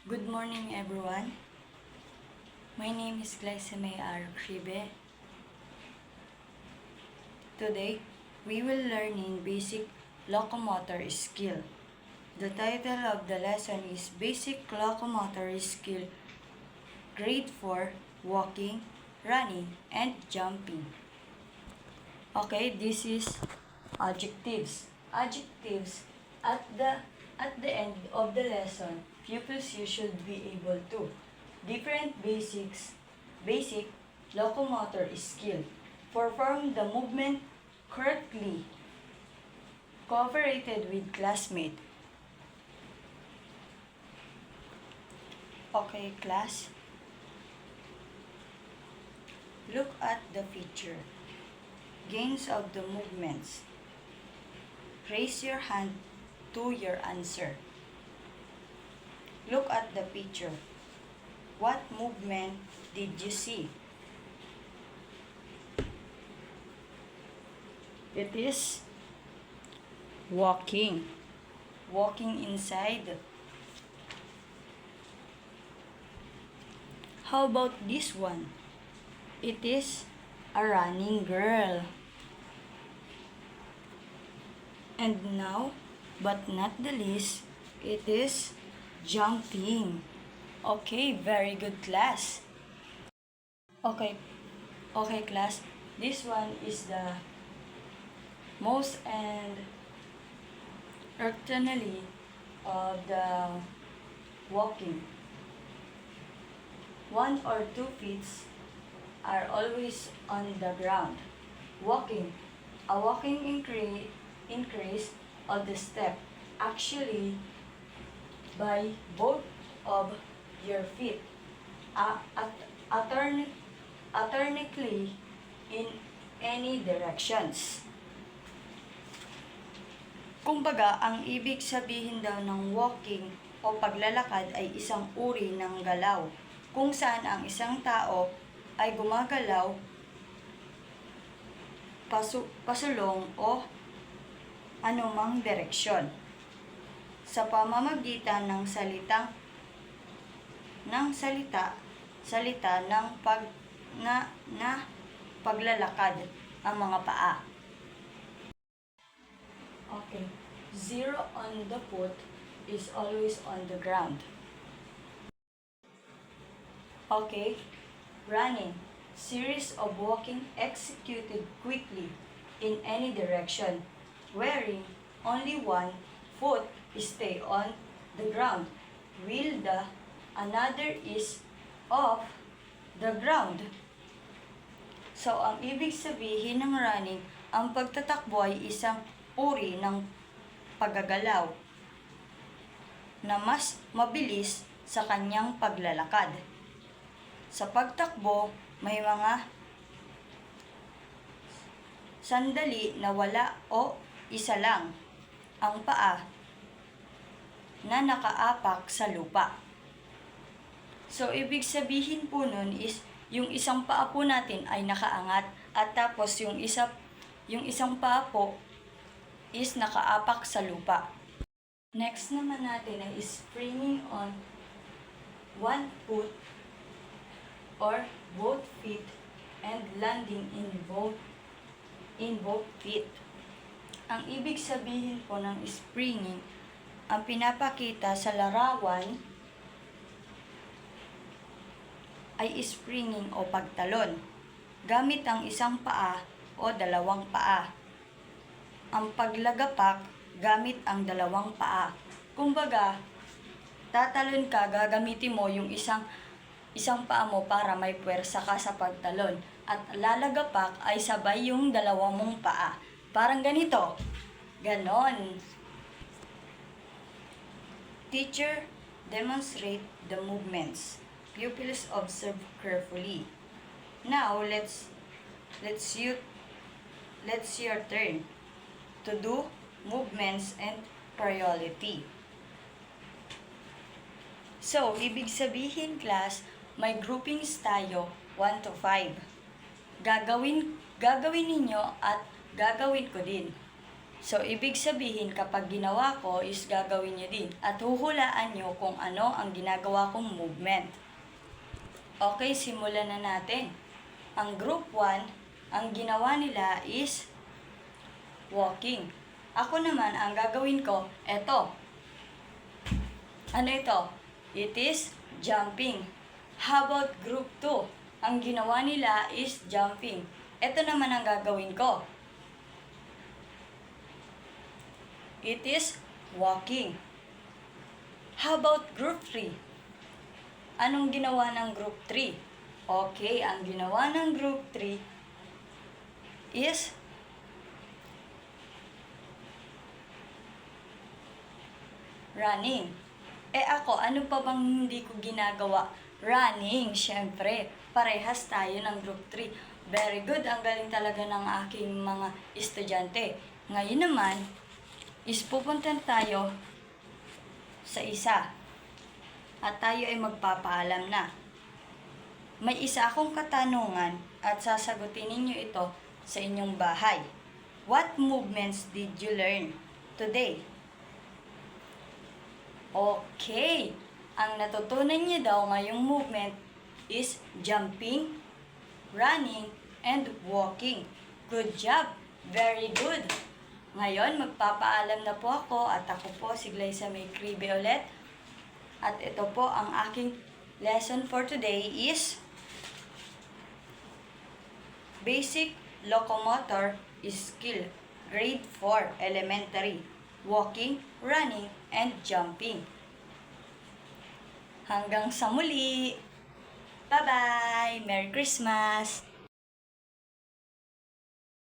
Good morning, everyone. My name is Glycemay R. Kribe. Today, we will learn in basic locomotor skill. The title of the lesson is Basic Locomotor Skill, Grade 4, Walking, Running, and Jumping. Okay, this is adjectives. Adjectives, at the end of the lesson, pupils you should be able to different basic locomotor skill, perform the movement correctly, cooperated with classmate. Okay, class, look at the picture. Gains of the movements. Raise your hand to your answer. Look at the picture. What movement did you see? It is walking. Walking inside. How about this one? It is a running girl. And now, but not the least, it is jumping. Okay, very good, class. Okay, class. This one is the most and externally of the walking. 1 or 2 feet are always on the ground. Walking. A walking increase of the step. Actually, by both of your feet, alternately in any directions. Kumbaga, ang ibig sabihin daw ng walking o paglalakad ay isang uri ng galaw, kung saan ang isang tao ay gumagalaw pasulong o anumang direksyon sa pamamagitan ng salita ng paglalakad ang mga paa. Okay, 0 on the foot is always on the ground. Okay, running, series of walking executed quickly in any direction, wherein only one foot stay on the ground, while the another is off the ground. So, ang ibig sabihin ng running, ang pagtatakbo ay isang uri ng paggagalaw na mas mabilis sa kanyang paglalakad. Sa pagtakbo, may mga sandali na wala o isa lang ang paa na nakaapak sa lupa. So, ibig sabihin po nun is, yung isang paa po natin ay nakaangat at tapos yung isang paa po is nakaapak sa lupa. Next naman natin ay springing on one foot or both feet and landing in both feet. Ang ibig sabihin po ng springing, ang pinapakita sa larawan ay springing o pagtalon gamit ang isang paa o dalawang paa. Ang paglagapak gamit ang dalawang paa. Kumbaga, tatalon ka, gagamitin mo yung isang paa mo para may puwersa ka sa pagtalon. At lalagapak ay sabay yung dalawang mong paa. Parang ganito. Ganon. Teacher, demonstrate the movements. Pupils observe carefully. Now, let's your turn to do movements and priority. So, ibig sabihin, class, may groupings tayo 1 to 5. Gagawin ninyo at gagawin ko din. So, ibig sabihin, kapag ginawa ko is gagawin nyo din. At huhulaan nyo kung ano ang ginagawa kong movement. Okay, simulan na natin. Ang group 1, ang ginawa nila is walking. Ako naman, ang gagawin ko, eto. Ano ito? It is jumping. How about group 2? Ang ginawa nila is jumping. Ito naman ang gagawin ko. It is walking. How about group 3? Anong ginawa ng group 3? Okay, ang ginawa ng group 3 is running. Ako, ano pa bang hindi ko ginagawa? Running, syempre. Parehas tayo ng group 3. Very good, ang galing talaga ng aking mga estudyante. Ngayon naman, is pupunta tayo sa isa. At tayo ay magpapaalam na. May isa akong katanungan at sasagutin ninyo ito sa inyong bahay. What movements did you learn today? Okay. Ang natutunan niyo daw ngayong movement is jumping, running, and walking. Good job. Very good. Ngayon, magpapaalam na po ako at ako po si Glyza May Cribe ulit. At ito po ang aking lesson for today is Basic Locomotor Skill, Grade 4 Elementary, Walking, Running, and Jumping. Hanggang sa muli! Bye-bye! Merry Christmas!